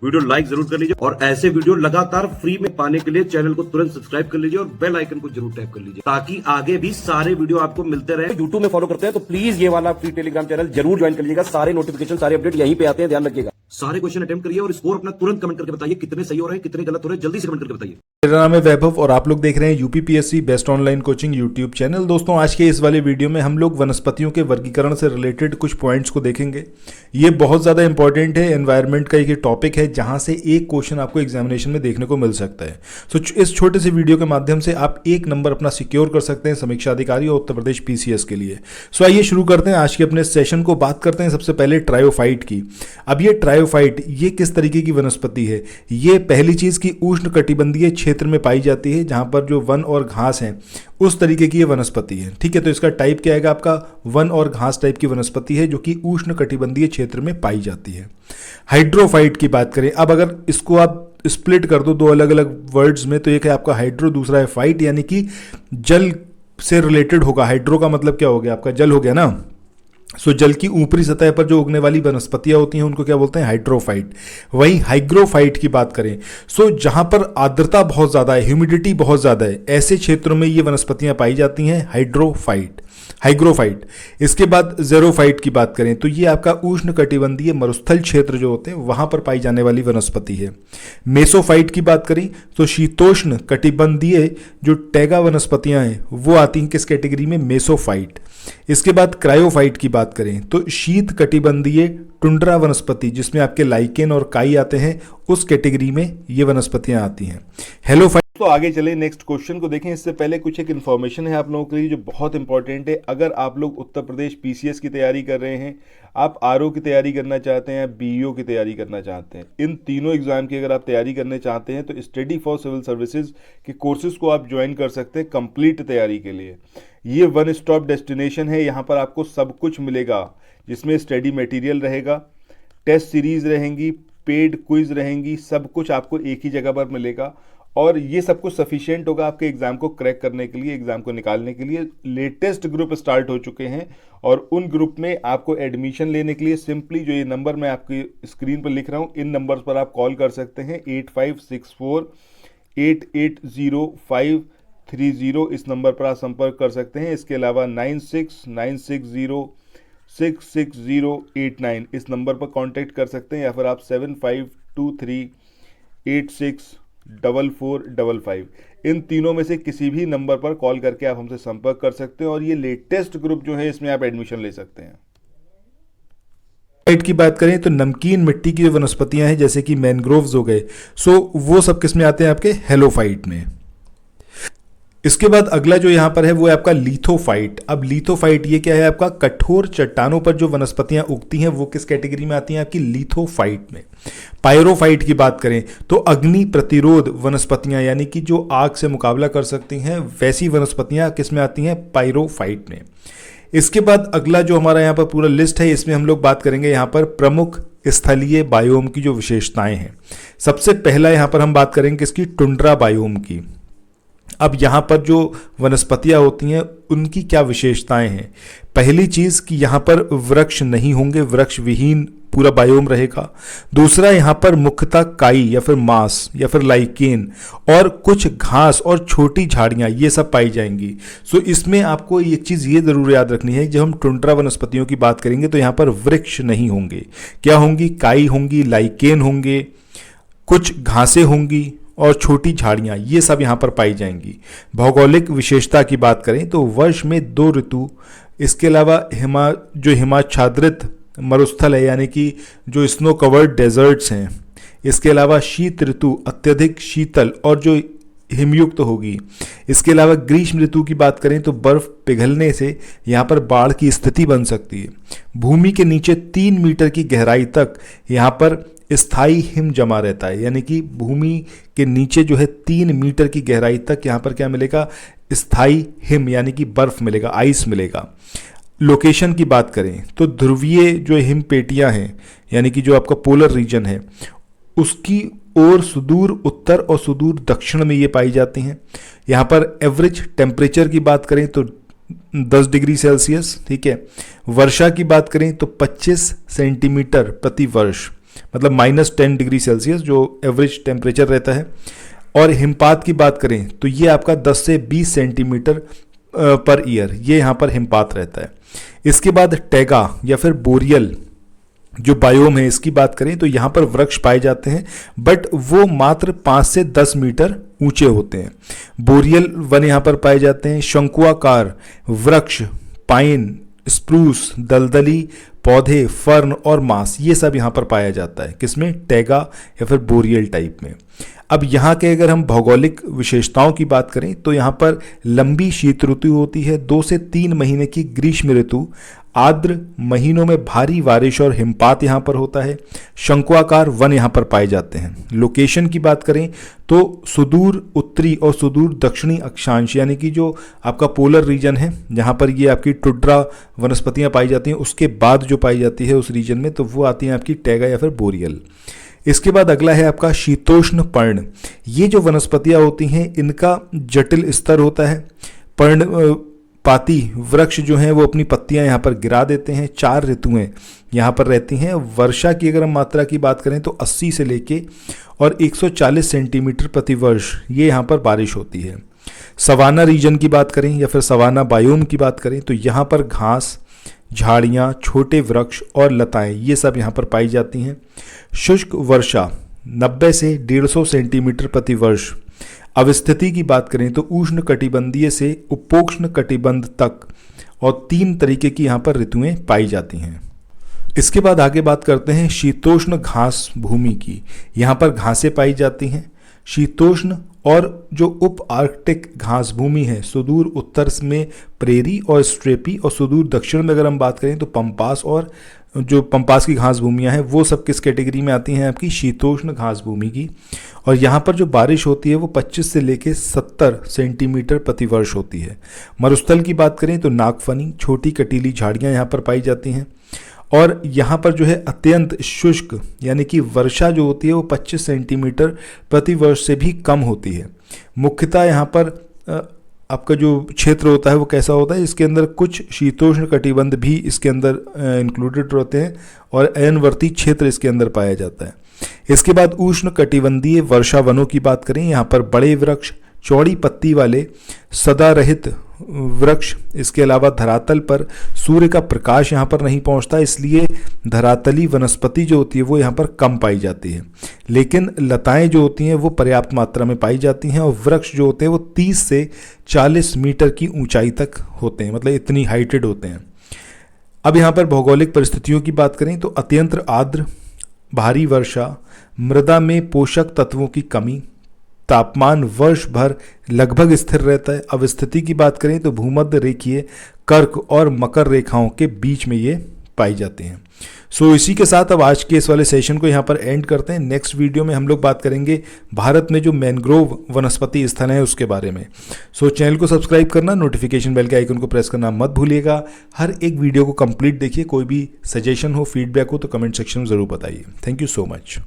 Video like जरूर कर लीजिए और ऐसे वीडियो लगातार फ्री में पाने के लिए चैनल को तुरंत सब्सक्राइब कर लीजिए और बेल आइकन को जरूर टैप कर लीजिए ताकि आगे भी सारे वीडियो आपको मिलते रहे। यूट्यूब में फॉलो करते हैं तो प्लीज ये वाला फ्री टेलीग्राम चैनल जरूर ज्वाइन कर लीजिएगा। सारे नोटिफिकेशन सारे अपडेट यहीं पे आते हैं, ध्यान रखिएगा। सारे क्वेश्चन अटेम्प्ट करिए और स्कोर अपना तुरंत कमेंट करके बताइए कितने सही हो रहे हैं कितने गलत हो रहे हैं, जल्दी से कमेंट करके बताइए। मेरा नाम है वैभव और आप लोग देख रहे हैं UPPSC best online coaching YouTube channel. दोस्तों आज के इस वाले वीडियो में हम लोग वनस्पतियों के वर्गीकरण से रिलेटेड कुछ पॉइंट्स को देखेंगे। ये बहुत ज़्यादा इंपॉर्टेंट है, एनवायरनमेंट का एक टॉपिक है जहां से एक क्वेश्चन आपको एग्जामिनेशन में देखने को मिल सकता है। तो इस छोटे से वीडियो के माध्यम से आप एक नंबर अपना सिक्योर कर सकते हैं समीक्षा अधिकारी और उत्तर प्रदेश पीसीएस के लिए। सो आइए शुरू करते हैं आज के अपने सेशन को। बात करते हैं सबसे पहले ट्रायोफाइट की। अब ये ट्रायोफाइट ये किस तरीके की वनस्पति है? ये पहली चीज की उष्ण कटिबंधीय क्षेत्र में पाई जाती है जहां पर जो वन और घास है उस तरीके की ये वनस्पति है। ठीक है, तो इसका टाइप क्या आएगा आपका? वन और घास टाइप की वनस्पति है जो कि उष्ण कटिबंधीय क्षेत्र में पाई जाती है। हाइड्रोफाइट की बात करें, अब अगर इसको आप स्प्लिट कर दो दो अलग अलग वर्ड्स में तो एक है आपका हाइड्रो, दूसरा है फाइट, यानी कि जल से रिलेटेड होगा। हाइड्रो का मतलब क्या हो गया आपका? जल हो गया ना। सो जल की ऊपरी सतह पर जो उगने वाली वनस्पतियां होती हैं उनको क्या बोलते हैं? हाइड्रोफाइट। वहीं हाइग्रोफाइट की बात करें सो जहां पर आर्द्रता बहुत ज़्यादा है, ह्यूमिडिटी बहुत ज़्यादा है, ऐसे क्षेत्रों में ये वनस्पतियां पाई जाती हैं हाइग्रोफाइट। इसके बाद ज़ेरोफाइट की बात करें तो ये आपका उष्ण कटिबंधीय मरुस्थल क्षेत्र जो होते हैं वहां पर पाई जाने वाली वनस्पति है। मेसोफाइट की बात करें तो शीतोष्ण कटिबंधीय जो टैगा वनस्पतियां हैं वो आती हैं किस कैटेगरी में? मेसोफाइट। इसके बाद क्रायोफाइट की बात करें तो शीत कटिबंधीय टुंड्रा वनस्पति जिसमें आपके लाइकेन और काई आते हैं उस कैटेगरी में ये वनस्पतियां आती हैं। हेलोफाइट। तो आगे चले नेक्स्ट क्वेश्चन को देखें। इससे पहले कुछ एक इन्फॉर्मेशन है आप लोगों के लिए जो बहुत इंपॉर्टेंट है। अगर आप लोग उत्तर प्रदेश पीसीएस की तैयारी कर रहे हैं, आप आरओ की तैयारी करना चाहते हैं, बीईओ की तैयारी करना चाहते हैं, इन तीनों एग्जाम की अगर आप तैयारी करने चाहते हैं तो स्टडी फॉर सिविल सर्विसेज के कोर्सेज को आप ज्वाइन कर सकते हैं कंप्लीट तैयारी के लिए। ये वन स्टॉप डेस्टिनेशन है, यहाँ पर आपको सब कुछ मिलेगा जिसमें स्टडी मटेरियल रहेगा, टेस्ट सीरीज रहेंगी, पेड क्विज रहेंगी, सब कुछ आपको एक ही जगह पर मिलेगा और ये सब कुछ सफिशिएंट होगा आपके एग्जाम को क्रैक करने के लिए, एग्जाम को निकालने के लिए। लेटेस्ट ग्रुप स्टार्ट हो चुके हैं और उन ग्रुप में आपको एडमिशन लेने के लिए सिंपली जो ये नंबर मैं आपकी स्क्रीन पर लिख रहा हूँ इन नंबर्स पर आप कॉल कर सकते हैं। 8564-880530 इस नंबर पर आप संपर्क कर सकते हैं। इसके अलावा 9696066089 इस नंबर पर कांटेक्ट कर सकते हैं या फिर आप 7523864455 इन तीनों में से किसी भी नंबर पर कॉल करके आप हमसे संपर्क कर सकते हैं और ये लेटेस्ट ग्रुप जो है इसमें आप एडमिशन ले सकते हैं। की बात करें तो नमकीन मिट्टी की जो वनस्पतियां हैं जैसे कि मैनग्रोव्स हो गए सो वो सब किस में आते हैं? आपके हेलोफाइट में। इसके बाद अगला जो यहाँ पर है वो है आपका लिथोफाइट। अब लिथोफाइट ये क्या है? आपका कठोर चट्टानों पर जो वनस्पतियां उगती हैं वो किस कैटेगरी में आती हैं? आपकी लिथोफाइट में। पायरोफाइट की बात करें तो अग्नि प्रतिरोध वनस्पतियां यानी कि जो आग से मुकाबला कर सकती हैं वैसी वनस्पतियां किस में आती हैं? पायरोफाइट में। इसके बाद अगला जो हमारा यहाँ पर पूरा लिस्ट है इसमें हम लोग बात करेंगे यहाँ पर प्रमुख स्थलीय बायोम की जो विशेषताएं हैं। सबसे पहला यहाँ पर हम बात करेंगे इसकी टुंड्रा बायोम की। अब यहाँ पर जो वनस्पतियाँ होती हैं उनकी क्या विशेषताएं हैं? पहली चीज़ कि यहाँ पर वृक्ष नहीं होंगे, वृक्ष विहीन पूरा बायोम रहेगा। दूसरा यहाँ पर मुख्यतः काई या फिर मांस या फिर लाइकेन और कुछ घास और छोटी झाड़ियाँ ये सब पाई जाएंगी। सो इसमें आपको एक चीज़ ये ज़रूर याद रखनी है, जब हम टुंड्रा वनस्पतियों की बात करेंगे तो यहाँ पर वृक्ष नहीं होंगे। क्या होंगी? काई होंगी, लाइकेन होंगे, कुछ घासें होंगी और छोटी झाड़ियाँ ये सब यहाँ पर पाई जाएंगी। भौगोलिक विशेषता की बात करें तो वर्ष में 2 ऋतु, इसके अलावा हिमाच्छादित मरुस्थल है यानी कि जो स्नो कवर्ड डेजर्ट्स हैं, इसके अलावा शीत ऋतु अत्यधिक शीतल और जो हिमयुक्त होगी। इसके अलावा ग्रीष्म ऋतु की बात करें तो बर्फ पिघलने से यहाँ पर बाढ़ की स्थिति बन सकती है। भूमि के नीचे 3 मीटर की गहराई तक यहाँ पर स्थायी हिम जमा रहता है, यानी कि भूमि के नीचे जो है 3 मीटर की गहराई तक यहाँ पर क्या मिलेगा? स्थायी हिम यानी कि बर्फ मिलेगा, आइस मिलेगा। लोकेशन की बात करें तो ध्रुवीय जो हिम पेटियाँ हैं यानी कि जो आपका पोलर रीजन है उसकी ओर सुदूर उत्तर और सुदूर दक्षिण में ये पाई जाती हैं। यहाँ पर एवरेज टेम्परेचर की बात करें तो 10 डिग्री सेल्सियस, ठीक है। वर्षा की बात करें तो 25 सेंटीमीटर प्रति वर्ष। मतलब -10 डिग्री सेल्सियस जो एवरेज टेम्परेचर रहता है। और हिमपात की बात करें तो ये आपका 10 से 20 सेंटीमीटर पर ईयर ये यहाँ पर हिमपात रहता है। इसके बाद टैगा या फिर बोरियल जो बायोम है इसकी बात करें तो यहाँ पर वृक्ष पाए जाते हैं, बट वो मात्र 5 से 10 मीटर ऊंचे होते हैं। बोरियल वन यहाँ पर पाए जाते हैं। शंकुआकार वृक्ष, पाइन, स्प्रूस, दलदली पौधे, फर्न और मास, ये सब यहाँ पर पाया जाता है। किसमें? टैगा या फिर बोरियल टाइप में। अब यहाँ के अगर हम भौगोलिक विशेषताओं की बात करें तो यहाँ पर लंबी शीत ऋतु होती है, 2 से 3 महीने की ग्रीष्म ऋतु, आर्द्र महीनों में भारी बारिश और हिमपात यहाँ पर होता है। शंकुआकार वन यहाँ पर पाए जाते हैं। लोकेशन की बात करें तो सुदूर उत्तरी और सुदूर दक्षिणी अक्षांश यानी कि जो आपका पोलर रीजन है जहाँ पर ये आपकी टुड्रा वनस्पतियाँ पाई जाती हैं, उसके बाद जो पाई जाती है उस रीजन में तो वो आती हैं आपकी टैगा या फिर बोरियल। इसके बाद अगला है आपका शीतोष्ण पर्ण। ये जो वनस्पतियाँ होती हैं इनका जटिल स्तर होता है। पर्णपाती वृक्ष जो हैं वो अपनी पत्तियां यहाँ पर गिरा देते हैं। 4 ऋतुएं यहाँ पर रहती हैं। वर्षा की अगर हम मात्रा की बात करें तो 80 से लेके और 140 सेंटीमीटर प्रति वर्ष ये यहाँ पर बारिश होती है। सवाना रीजन की बात करें या फिर सवाना बायोम की बात करें तो यहाँ पर घास, झाड़ियाँ, छोटे वृक्ष और लताएं ये सब यहाँ पर पाई जाती हैं। शुष्क वर्षा 90 से 150 सेंटीमीटर प्रति वर्ष। अवस्थिति की बात करें तो उष्ण कटिबंधीय से उपोष्ण कटिबंध तक और 3 तरीके की यहाँ पर ऋतुएं पाई जाती हैं। इसके बाद आगे बात करते हैं शीतोष्ण घास भूमि की। यहाँ पर घासें पाई जाती हैं। शीतोष्ण और जो उप आर्कटिक घास भूमि है, सुदूर उत्तर में प्रेरी और स्ट्रेपी और सुदूर दक्षिण में अगर हम बात करें तो पंपास और जो पंपास की घास भूमियाँ हैं वो सब किस कैटेगरी में आती हैं? आपकी शीतोष्ण घास भूमि की। और यहाँ पर जो बारिश होती है वो 25 से लेके 70 सेंटीमीटर प्रति वर्ष होती है। मरुस्थल की बात करें तो नागफनी, छोटी कटीली झाड़ियाँ यहाँ पर पाई जाती हैं। और यहाँ पर जो है अत्यंत शुष्क यानी कि वर्षा जो होती है वो 25 सेंटीमीटर प्रति वर्ष से भी कम होती है। मुख्यतः यहाँ पर आपका जो क्षेत्र होता है वो कैसा होता है? इसके अंदर कुछ शीतोष्ण कटिबंध भी इसके अंदर इंक्लूडेड होते हैं और अयनवर्ती क्षेत्र इसके अंदर पाया जाता है। इसके बाद उष्ण कटिबंधीय वर्षा वनों की बात करें, यहाँ पर बड़े वृक्ष, चौड़ी पत्ती वाले सदा रहित वृक्ष, इसके अलावा धरातल पर सूर्य का प्रकाश यहाँ पर नहीं पहुँचता, इसलिए धरातली वनस्पति जो होती है वो यहाँ पर कम पाई जाती है। लेकिन लताएं जो होती हैं वो पर्याप्त मात्रा में पाई जाती हैं और वृक्ष जो होते हैं वो 30 से 40 मीटर की ऊंचाई तक होते हैं, मतलब इतनी हाइटेड होते हैं। अब यहाँ पर भौगोलिक परिस्थितियों की बात करें तो अत्यंत आर्द्र, भारी वर्षा, मृदा में पोषक तत्वों की कमी, तापमान वर्ष भर लगभग स्थिर रहता है। अवस्थिति की बात करें तो भूमध्य रेखीय, कर्क और मकर रेखाओं के बीच में ये पाई जाते हैं। सो इसी के साथ अब आज के इस वाले सेशन को यहाँ पर एंड करते हैं। नेक्स्ट वीडियो में हम लोग बात करेंगे भारत में जो मैंग्रोव वनस्पति स्थल है उसके बारे में। सो चैनल को सब्सक्राइब करना, नोटिफिकेशन बेल के आइकन को प्रेस करना मत भूलिएगा। हर एक वीडियो को कंप्लीट देखिए। कोई भी सजेशन हो, फीडबैक हो तो कमेंट सेक्शन में ज़रूर बताइए। Thank you so much.